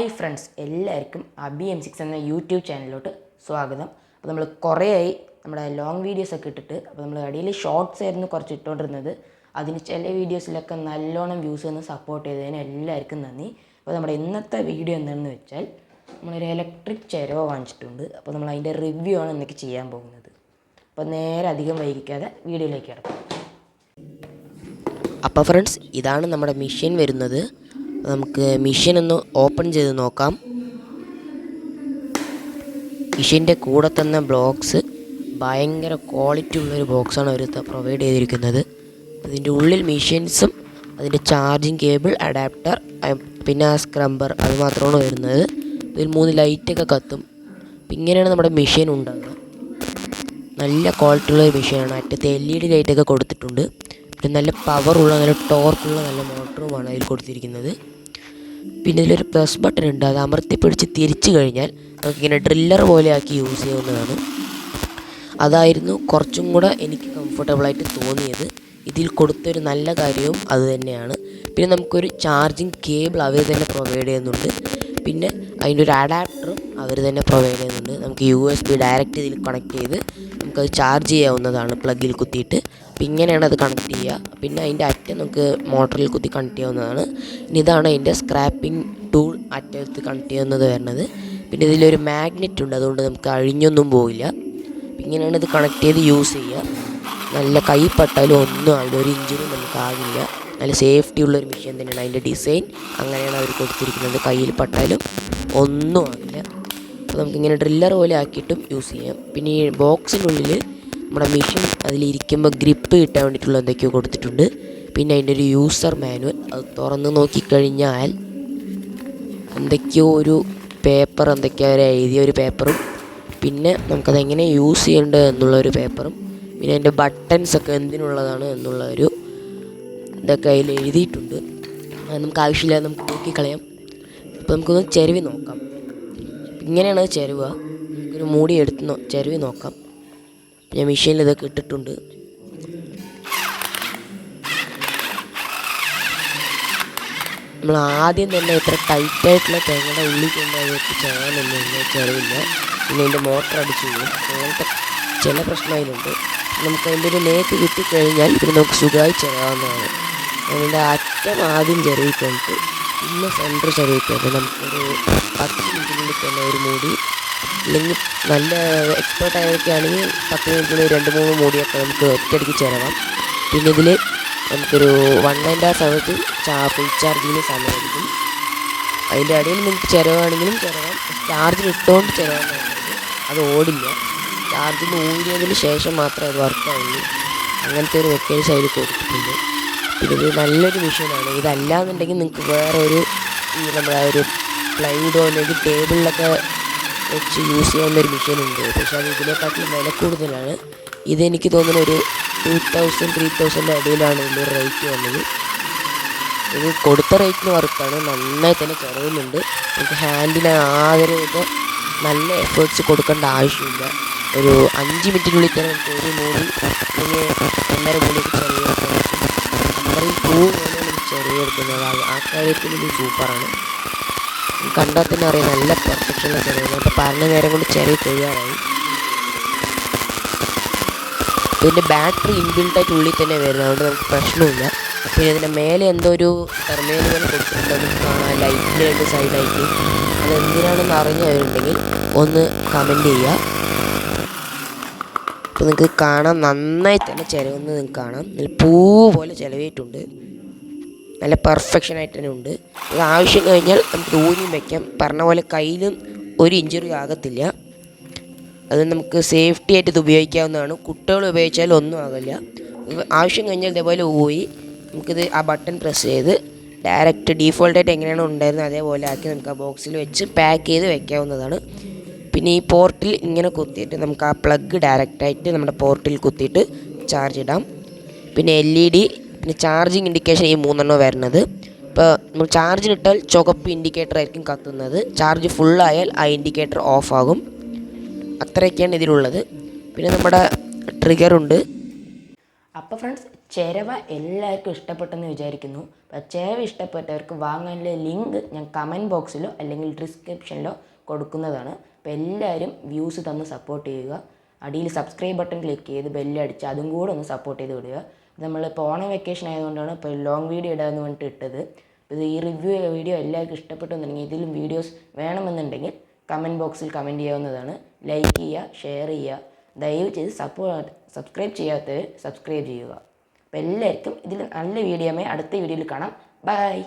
Hi friends, എല്ലാവർക്കും Abi M6 എന്ന YouTube ചാനലിലോട്ട് സ്വാഗതം. അപ്പോൾ നമ്മൾ കുറേയായി നമ്മുടെ ലോങ് വീഡിയോസൊക്കെ ഇട്ടിട്ട്, അപ്പോൾ നമ്മൾ ഇടയിൽ ഷോർട്സ് ആയിരുന്നു കുറച്ച് ഇട്ടുകൊണ്ടിരുന്നത്. അതിന് ചില വീഡിയോസിലൊക്കെ നല്ലോണം വ്യൂസ് വന്ന് സപ്പോർട്ട് ചെയ്തതിന് എല്ലാവർക്കും നന്ദി. അപ്പോൾ നമ്മുടെ ഇന്നത്തെ വീഡിയോ എന്താണെന്ന് വെച്ചാൽ, നമ്മളൊരു ഇലക്ട്രിക് ചെരവ വാങ്ങിച്ചിട്ടുണ്ട്. അപ്പോൾ നമ്മൾ അതിൻ്റെ റിവ്യൂ ആണ് ഇന്നൊക്കെ ചെയ്യാൻ പോകുന്നത്. അപ്പോൾ നേരെ അധികം വൈകിക്കാതെ വീഡിയോയിലേക്ക് കിടക്കാം. അപ്പോൾ ഫ്രണ്ട്സ്, ഇതാണ് നമ്മുടെ മെഷീൻ വരുന്നത്. നമുക്ക് മെഷീൻ ഒന്ന് ഓപ്പൺ ചെയ്ത് നോക്കാം. മെഷീൻ്റെ കൂടെ തന്നെ ബ്ലോക്സ് ഭയങ്കര ക്വാളിറ്റി ഉള്ളൊരു ബോക്സാണ് അവർ പ്രൊവൈഡ് ചെയ്തിരിക്കുന്നത്. ഇതിൻ്റെ ഉള്ളിൽ മെഷീൻസും അതിൻ്റെ ചാർജിങ് കേബിൾ, അഡാപ്റ്റർ, പിന്നെ ആ സ്ക്രംബർ, അത് മാത്രമാണ് വരുന്നത്. ഇതിൽ 3 ലൈറ്റൊക്കെ കത്തും. അപ്പം ഇങ്ങനെയാണ് നമ്മുടെ മെഷീൻ ഉണ്ടാകുക. നല്ല ക്വാളിറ്റി ഉള്ള ഒരു മെഷീനാണ്. അറ്റത്ത് LED ലൈറ്റൊക്കെ കൊടുത്തിട്ടുണ്ട്. പിന്നെ നല്ല പവറുള്ള, നല്ല ടോർക്കുള്ള നല്ല മോട്ടറുമാണ് അതിൽ കൊടുത്തിരിക്കുന്നത്. പിന്നെ ഇതിലൊരു പ്ലസ് ബട്ടൺ ഉണ്ട്. അത് അമർത്തി പിടിച്ച് തിരിച്ചു കഴിഞ്ഞാൽ നമുക്കിങ്ങനെ ഡ്രില്ലർ പോലെ ആക്കി യൂസ് ചെയ്യാവുന്നതാണ്. അതായിരുന്നു കുറച്ചും കൂടെ എനിക്ക് കംഫർട്ടബിളായിട്ട് തോന്നിയത്. ഇതിൽ കൊടുത്തൊരു നല്ല കാര്യവും അത് തന്നെയാണ്. പിന്നെ നമുക്കൊരു ചാർജിങ് കേബിൾ അവർ തന്നെ പ്രൊവൈഡ് ചെയ്യുന്നുണ്ട്. പിന്നെ അതിൻ്റെ ഒരു അഡാപ്റ്ററും അവർ തന്നെ പ്രൊവൈഡ് ചെയ്യുന്നുണ്ട്. നമുക്ക് USB ഡയറക്റ്റ് ഇതിൽ കണക്ട് ചെയ്ത് നമുക്കത് ചാർജ് ചെയ്യാവുന്നതാണ് പ്ലഗിൽ കുത്തിയിട്ട്. അപ്പം ഇങ്ങനെയാണ് അത് കണക്ട് ചെയ്യുക. പിന്നെ അതിൻ്റെ അറ്റം നമുക്ക് മോട്ടറിൽ കുത്തി കണക്ട് ചെയ്യാവുന്നതാണ്. ഇതാണ് അതിൻ്റെ സ്ക്രാപ്പിംഗ് ടൂൾ അറ്റത്ത് കണക്ട് ചെയ്യുന്നത് വരുന്നത്. പിന്നെ ഇതിലൊരു മാഗ്നറ്റ് ഉണ്ട്, അതുകൊണ്ട് നമുക്ക് അഴിഞ്ഞൊന്നും പോവില്ല. ഇങ്ങനെയാണ് ഇത് കണക്ട് ചെയ്ത് യൂസ് ചെയ്യുക. നല്ല കൈ പട്ടാലും ഒന്നും ആവില്ല, ഒരു ഇഞ്ചിനും നമുക്കാകില്ല. നല്ല സേഫ്റ്റി ഉള്ളൊരു മെഷീൻ തന്നെയാണ്. അതിൻ്റെ ഡിസൈൻ അങ്ങനെയാണ് അവർ കൊടുത്തിരിക്കുന്നത്. കയ്യിൽ പട്ടാലും ഒന്നും ആകില്ല. അപ്പോൾ നമുക്കിങ്ങനെ ഡ്രില്ലർ പോലെ ആക്കിയിട്ടും യൂസ് ചെയ്യാം. പിന്നെ ഈ ബോക്സിനുള്ളിൽ നമ്മുടെ മെഷീൻ അതിലിരിക്കുമ്പോൾ ഗ്രിപ്പ് കിട്ടാൻ വേണ്ടിയിട്ടുള്ള എന്തൊക്കെയോ കൊടുത്തിട്ടുണ്ട്. പിന്നെ അതിൻ്റെ ഒരു യൂസർ മാനുവൽ, അത് തുറന്ന് നോക്കിക്കഴിഞ്ഞാൽ എന്തൊക്കെയോ ഒരു പേപ്പർ, എന്തൊക്കെയോ എഴുതിയ ഒരു പേപ്പറും, പിന്നെ നമുക്കതെങ്ങനെ യൂസ് ചെയ്യേണ്ടത് എന്നുള്ളൊരു പേപ്പറും, പിന്നെ അതിൻ്റെ ബട്ടൺസൊക്കെ എന്തിനുള്ളതാണ് എന്നുള്ള ഒരു ഇതൊക്കെ അതിൽ എഴുതിയിട്ടുണ്ട്. അത് നമുക്ക് ആവശ്യമില്ല, നമുക്ക് നോക്കിക്കളയാം. അപ്പോൾ നമുക്കൊന്ന് ചെരുവി നോക്കാം. ഇങ്ങനെയാണ് ചെരുവ. നമുക്കൊരു മൂടി എടുത്ത് ചെരുവി നോക്കാം. ഞാൻ മെഷീനിൽ ഇതൊക്കെ ഇട്ടിട്ടുണ്ട്. നമ്മൾ ആദ്യം തന്നെ ഇത്ര ടൈറ്റായിട്ടുള്ള തേങ്ങയുടെ ഉള്ളിൽ കൊണ്ട് അതൊക്കെ ചെയ്യാനൊന്നുമില്ല, ചെറുവില്ല. പിന്നെ അതിൻ്റെ മോട്ടർ അടിച്ചു പോകും. അങ്ങനത്തെ ചില പ്രശ്നം അതിലുണ്ട്. നമുക്ക് അതിൻ്റെ ഒരു നേക്ക് കിട്ടിക്കഴിഞ്ഞാൽ പിന്നെ നമുക്ക് സുഖമായി ചെറുകാവുന്നതാണ്. അതിൻ്റെ അറ്റം ആദ്യം ചെറുവിക്കൊണ്ട് പിന്നെ സെൻറ്റർ ചെറുവിക്കൊണ്ട് നമുക്കൊരു 10 മിനിറ്റിനുള്ളിൽ തന്നെ ഒരു മൂടി, അല്ലെങ്കിൽ നല്ല എക്സ്പേർട്ടായൊക്കെ ആണെങ്കിൽ 10 മിനിറ്റിനുള്ളിൽ 2-3 മൂടിയൊക്കെ നമുക്ക് ഒറ്റയടിക്ക് ചിരവാം. പിന്നെ ഇതിൽ നമുക്കൊരു 1.5 hours ഫുൾ ചാർജിൽ സമയമായിരിക്കും. അതിൻ്റെ ഇടയിൽ നിങ്ങൾക്ക് ചിരവാണെങ്കിലും ചിരവാം. ചാർജിൽ ഇട്ടുകൊണ്ട് ചിരവാണെന്നുണ്ടെങ്കിൽ അത് ഓടില്ല. ചാർജിൽ ഊരിയതിന് ശേഷം മാത്രമേ അത് വർക്കാവുള്ളൂ. അങ്ങനത്തെ ഒരു മെക്കാനിസം അതിൽ കൊടുത്തിട്ടുണ്ട്. പിന്നെ ഇത് നല്ലൊരു മെഷീനാണ്. ഇതല്ലാന്നുണ്ടെങ്കിൽ നിങ്ങൾക്ക് വേറെ ഒരു നമ്മുടെ ഒരു പ്ലൈവുഡോ അല്ലെങ്കിൽ ടേബിളിലൊക്കെ വെച്ച് യൂസ് ചെയ്യാവുന്നൊരു മെഷീനുണ്ട്. പക്ഷേ അത് ഇതിനെക്കാട്ടിലും വില കൂടുതലാണ്. ഇതെനിക്ക് തോന്നുന്ന ഒരു 2000-3000 ഇടയിലാണ് ഇതിൻ്റെ റേറ്റ് വന്നത്. ഇത് കൊടുത്ത റേറ്റിന് വർക്കാണ്, നന്നായി തന്നെ ചിലവുന്നുണ്ട്. നമുക്ക് ഹാൻഡിന് യാതൊരു നല്ല എഫേർട്സ് കൊടുക്കേണ്ട ആവശ്യമില്ല. ഒരു 5 മിനിറ്റിനുള്ളിൽ തന്നെ നമുക്ക് ഒരു മൂടി അല്ലെങ്കിൽ 1.5 മൂടിയൊക്കെ ചെറിയെടുക്കാൻ പറ്റും. അത്രയും പൂ പോലെയാണ് ചെറിയെടുക്കുന്നത്. ആ കാര്യത്തിൽ ഇത് സൂപ്പറാണ്. കണ്ടാൽ തന്നെ അറിയാം നല്ല പെർഫെക്ഷനുള്ള ചെറിയ. അപ്പോൾ പറഞ്ഞ നേരം കൊണ്ട് ചെറിയ കഴിയാറായി. ഇതിൻ്റെ ബാറ്ററി ഇൻബിൽട്ടായിട്ട് ഉള്ളിൽ തന്നെ വരുന്നത്, അതുകൊണ്ട് നമുക്ക് പ്രശ്നമില്ല. പിന്നെ ഇതിൻ്റെ മേലെ എന്തോ ഒരു ടെർമിനൽ പോലെ കൊടുത്തിട്ടുണ്ട്, നമുക്ക് കാണാൻ ലൈറ്റിൻ്റെ 2 സൈഡായിട്ട്. അതെന്തിനാണെന്ന് അറിഞ്ഞവരുണ്ടെങ്കിൽ ഒന്ന് കമൻറ്റ് ചെയ്യുക. അപ്പോൾ നിങ്ങൾക്ക് കാണാം, നന്നായി തന്നെ ചിലവെന്ന് നിങ്ങൾക്ക് കാണാം. നല്ല പൂ പോലെ ചിലവിയിട്ടുണ്ട്. നല്ല പെർഫെക്ഷനായിട്ട് തന്നെ ഉണ്ട്. ഇത് ആവശ്യം കഴിഞ്ഞാൽ നമുക്ക് ഊരിയും വയ്ക്കാം. പറഞ്ഞ പോലെ കയ്യിലും ഒരു ഇഞ്ചുറി ആകത്തില്ല. അത് നമുക്ക് സേഫ്റ്റി ആയിട്ട് ഇത് ഉപയോഗിക്കാവുന്നതാണ്. കുട്ടികൾ ഉപയോഗിച്ചാൽ ഒന്നും ആകില്ല. ആവശ്യം കഴിഞ്ഞാൽ ഇതേപോലെ ഊരി നമുക്കിത് ആ ബട്ടൺ പ്രസ് ചെയ്ത് ഡയറക്റ്റ് ഡീഫോൾട്ടായിട്ട് എങ്ങനെയാണോ ഉണ്ടായിരുന്നത് അതേപോലെ ആക്കി നമുക്ക് ആ ബോക്സിൽ വെച്ച് പാക്ക് ചെയ്ത് വെക്കാവുന്നതാണ്. പിന്നെ ഈ പോർട്ടിൽ ഇങ്ങനെ കുത്തിയിട്ട് നമുക്ക് ആ പ്ലഗ് ഡയറക്റ്റായിട്ട് നമ്മുടെ പോർട്ടിൽ കുത്തിയിട്ട് ചാർജ് ഇടാം. പിന്നെ LED, പിന്നെ ചാർജിങ് ഇൻഡിക്കേഷൻ ഈ 3 വരുന്നത്. ഇപ്പോൾ നമ്മൾ ചാർജിനിട്ടാൽ ചുവപ്പ് ഇൻഡിക്കേറ്റർ ആയിരിക്കും കത്തുന്നത്. ചാർജ് ഫുള്ളായാൽ ആ ഇൻഡിക്കേറ്റർ ഓഫ് ആകും. അത്രയൊക്കെയാണ് ഇതിലുള്ളത്. പിന്നെ നമ്മുടെ ട്രിഗറുണ്ട്. അപ്പോൾ ഫ്രണ്ട്സ്, ചിരവ എല്ലാവർക്കും ഇഷ്ടപ്പെട്ടെന്ന് വിചാരിക്കുന്നു. അപ്പോൾ ചിരവ ഇഷ്ടപ്പെട്ടവർക്ക് വാങ്ങാനുള്ള ലിങ്ക് ഞാൻ കമൻറ്റ് ബോക്സിലോ അല്ലെങ്കിൽ ഡിസ്ക്രിപ്ഷനിലോ കൊടുക്കുന്നതാണ്. അപ്പോൾ എല്ലാവരും വ്യൂസ് തന്ന് സപ്പോർട്ട് ചെയ്യുക. അടിയിൽ സബ്സ്ക്രൈബ് ബട്ടൺ ക്ലിക്ക് ചെയ്ത് ബെല്ലടിച്ച് അതും കൂടെ ഒന്ന് സപ്പോർട്ട് ചെയ്ത് വിടുക. നമ്മളിപ്പോൾ ഓണം വെക്കേഷൻ ആയതുകൊണ്ടാണ് ഇപ്പോൾ ലോങ് വീഡിയോ ഇടാമെന്ന് പറഞ്ഞിട്ട് ഇട്ടത്. ഇത് ഈ റിവ്യൂ വീഡിയോ എല്ലാവർക്കും ഇഷ്ടപ്പെട്ടെന്നുണ്ടെങ്കിൽ ഇതിലും വീഡിയോസ് വേണമെന്നുണ്ടെങ്കിൽ കമൻറ്റ് ബോക്സിൽ കമൻറ്റ് ചെയ്യാവുന്നതാണ്. ലൈക്ക് ചെയ്യുക, ഷെയർ ചെയ്യുക. ദയവ് ചെയ്ത് സബ്സ്ക്രൈബ് ചെയ്യാത്തവർ സബ്സ്ക്രൈബ് ചെയ്യുക. അപ്പോൾ എല്ലാവർക്കും ഇതിൽ നല്ല വീഡിയോയുമായി അടുത്ത വീഡിയോയിൽ കാണാം. ബൈ.